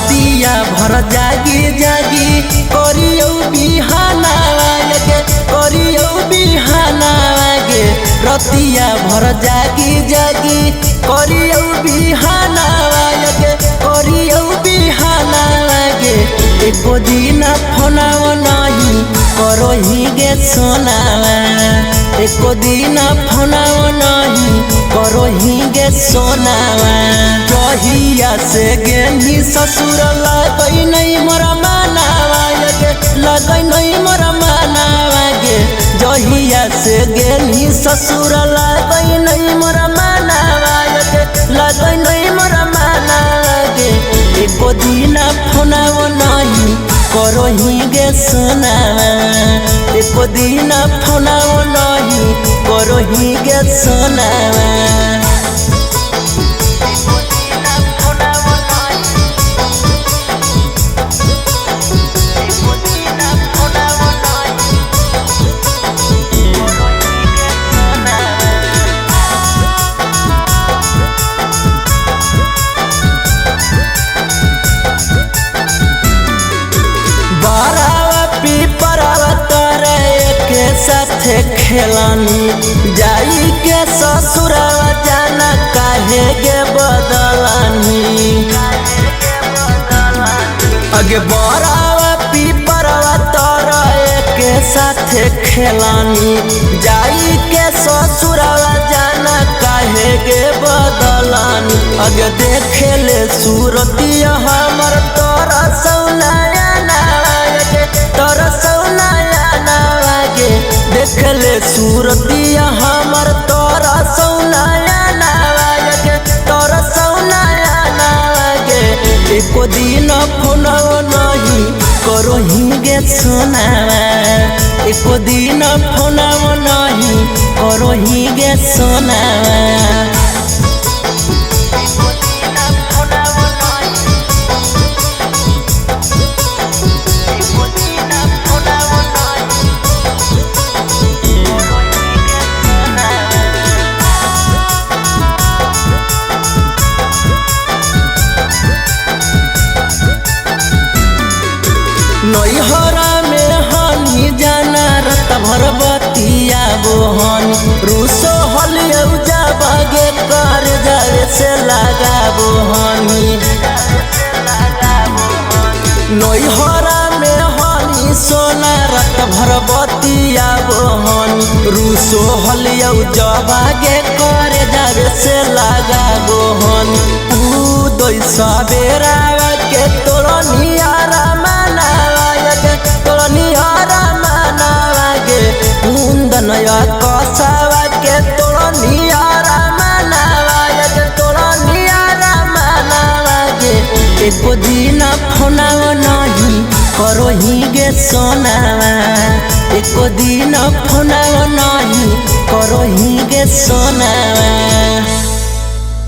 रतिया भर जागी जागी करियो बिहानावा गे करियो बिहानावा गे रतिया भर जागी जागी करियो बिहानावा गे करियो बिहानावा गे एको दिन फोनावा नहीं करही गे सोनावा एको दिन फोनावा नहीं करही गे सोनावा जहिया से गेली ससुर लगई नहीं मोरा मानावा गे लगई नहीं मोरा मानावा गे जहिया से गेली ससुर लगई नहीं मोरा मानावा गे लगई नहीं मोरा मानावा गे एको दिन फोनावा नहीं करही गे सोनावा एको दिन फोनावा नहीं करही गे सोनावा साथे खेलानी जाई के ससुरवा जाना काहे गे बदलानी अगे बरावा पीपरवा तोरा के साथे खेलानी जाई के ससुरवा जाना काहे गे बदलानी अगे देखे ले सूरतिया हमर तोरा सौनाया ना तोरा सौनाया ना देखले सूरतिया हमर तोरा सौनाया नागे तोरा सौनाया नागे एको दिन फोनवा नहीं करही गे सोनावा एको दिन फोनवा नहीं करही गे सोनावा नैहरा में हानि जाना रत भर बतिया बोहनी रूसो हलिया जाबागे कर जावे से लगा बोहनी नैहरा में हानि सोना रत भर बतिया बोहनी रूसो हलिया जाबागे कर जावे से लगा बोहनी उदय सबेरा के तोरनिया नया कसावा के तोरा नियारा मनावा गे तोरा नियारा मनावा गे एको दिन फोनावा नहीं करही गे सोनावा एको दिन फोनावा नहीं करही गे सोनावा।